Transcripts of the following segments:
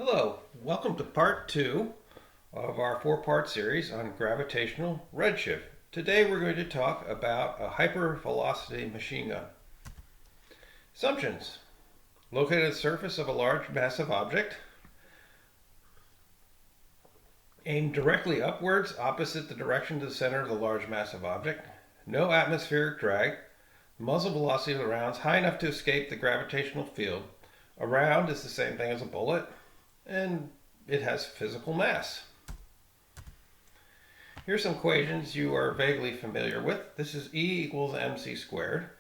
Hello, welcome to part 2 of our 4-part series on gravitational redshift. Today we're going to talk about a hypervelocity machine gun. Assumptions. Located at the surface of a large massive object. Aimed directly upwards opposite the direction to the center of the large massive object. No atmospheric drag. Muzzle velocity of the round is high enough to escape the gravitational field. A round is the same thing as a bullet, and it has physical mass. Here's some equations you are vaguely familiar with. This is E equals mc squared.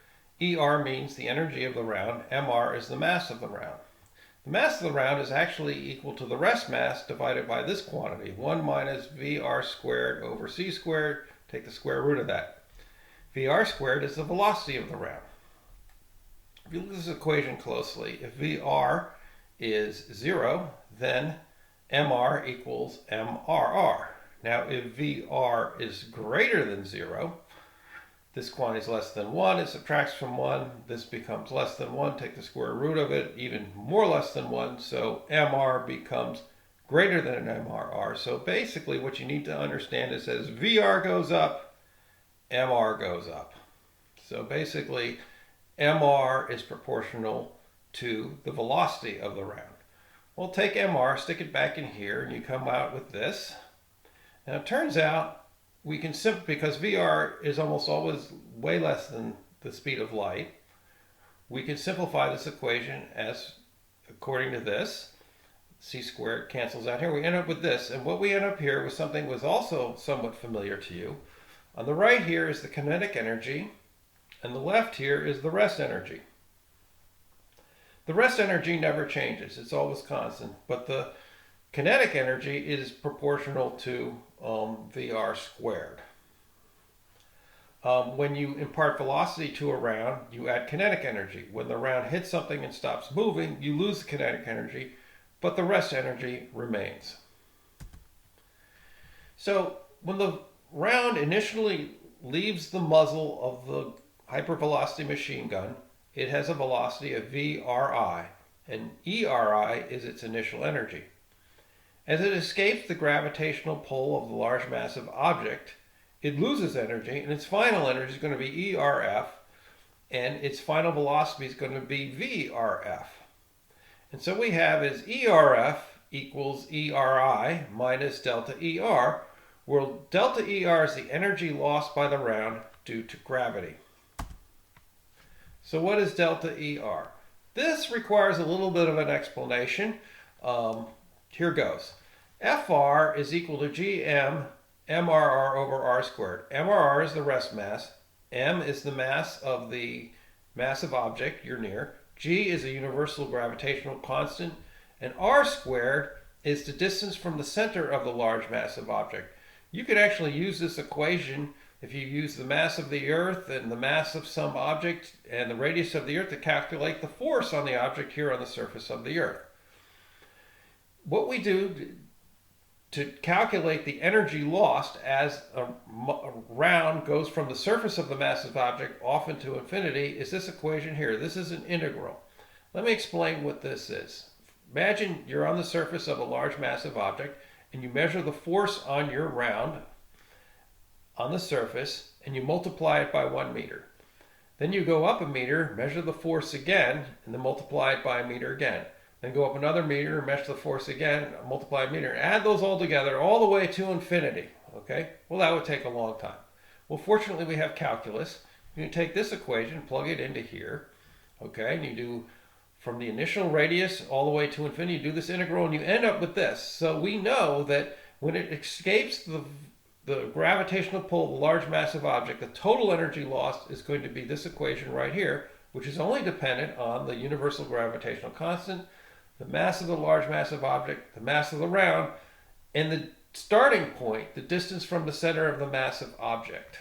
ER means the energy of the round. MR is the mass of the round. The mass of the round is actually equal to the rest mass divided by this quantity, 1 minus VR squared over c squared. Take the square root of that. VR squared is the velocity of the round. If you look at this equation closely, if VR is 0, then MR equals MRR. Now, if VR is greater than 0, this quantity is less than 1, it subtracts from 1, this becomes less than 1, take the square root of it, even more less than 1, so MR becomes greater than an MRR. So basically what you need to understand is as VR goes up, MR goes up. So basically, MR is proportional to the velocity of the round. Well, take MR, stick it back in here, and you come out with this. Now it turns out we can simply, because VR is almost always way less than the speed of light, we can simplify this equation as according to this. C squared cancels out here. We end up with this, and what we end up here with something was also somewhat familiar to you. On the right here is the kinetic energy, and the left here is the rest energy. The rest energy never changes, it's always constant, but the kinetic energy is proportional to VR squared. When you impart velocity to a round, you add kinetic energy. When the round hits something and stops moving, you lose the kinetic energy, but the rest energy remains. So when the round initially leaves the muzzle of the hypervelocity machine gun, it has a velocity of VRI, and ERI is its initial energy. As it escapes the gravitational pull of the large massive object, it loses energy, and its final energy is going to be ERF, and its final velocity is going to be VRF. And so we have is ERF equals ERI minus delta ER, where delta ER is the energy lost by the round due to gravity. So what is delta ER? This requires a little bit of an explanation. Here goes. FR is equal to GM MRR over R squared. MRR is the rest mass. M is the mass of the massive object you're near. G is a universal gravitational constant. And R squared is the distance from the center of the large massive object. You could actually use this equation if you use the mass of the Earth and the mass of some object and the radius of the Earth to calculate the force on the object here on the surface of the Earth. What we do to calculate the energy lost as a round goes from the surface of the massive object off into infinity is this equation here. This is an integral. Let me explain what this is. Imagine you're on the surface of a large massive object and you measure the force on your round on the surface, and you multiply it by 1 meter. Then you go up a meter, measure the force again, and then multiply it by a meter again. Then go up another meter, measure the force again, multiply a meter. Add those all together all the way to infinity. Okay? Well, that would take a long time. Well, fortunately, we have calculus. You can take this equation, plug it into here. Okay? And you do from the initial radius all the way to infinity, you do this integral, and you end up with this. So we know that when it escapes the gravitational pull of a large massive object, the total energy lost is going to be this equation right here, which is only dependent on the universal gravitational constant, the mass of the large massive object, the mass of the round, and the starting point, the distance from the center of the massive object.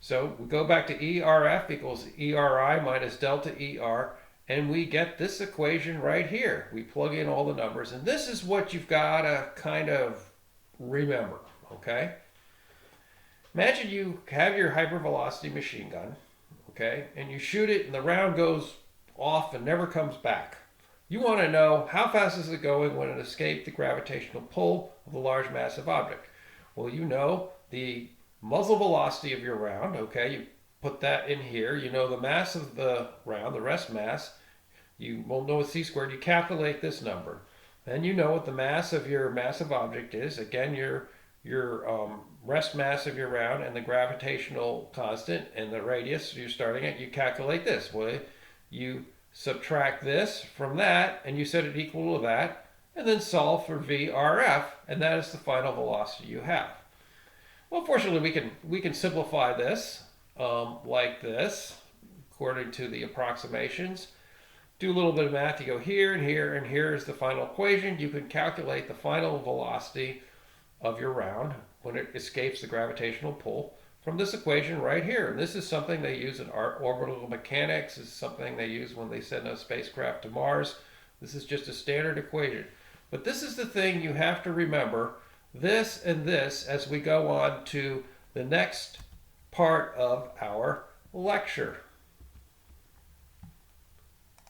So we go back to ERF equals ERI minus delta ER, and we get this equation right here. We plug in all the numbers, and this is what you've got to kind of remember, okay? Imagine you have your hypervelocity machine gun, okay, and you shoot it and the round goes off and never comes back. You want to know how fast is it going when it escaped the gravitational pull of a large massive object. Well, you know the muzzle velocity of your round, okay? You put that in here. You know the mass of the round, the rest mass. You won't know it's c squared. You calculate this number. Then you know what the mass of your massive object is. Again, your rest mass of your round and the gravitational constant and the radius you're starting at. You calculate this. Well, you subtract this from that, and you set it equal to that, and then solve for VRF, and that is the final velocity you have. Well, fortunately, we can simplify this like this, according to the approximations. Do a little bit of math. You go here and here, and here is the final equation. You can calculate the final velocity of your round when it escapes the gravitational pull from this equation right here. And this is something they use in orbital mechanics. This is something they use when they send a spacecraft to Mars. This is just a standard equation. But this is the thing you have to remember, this and this, as we go on to the next part of our lecture.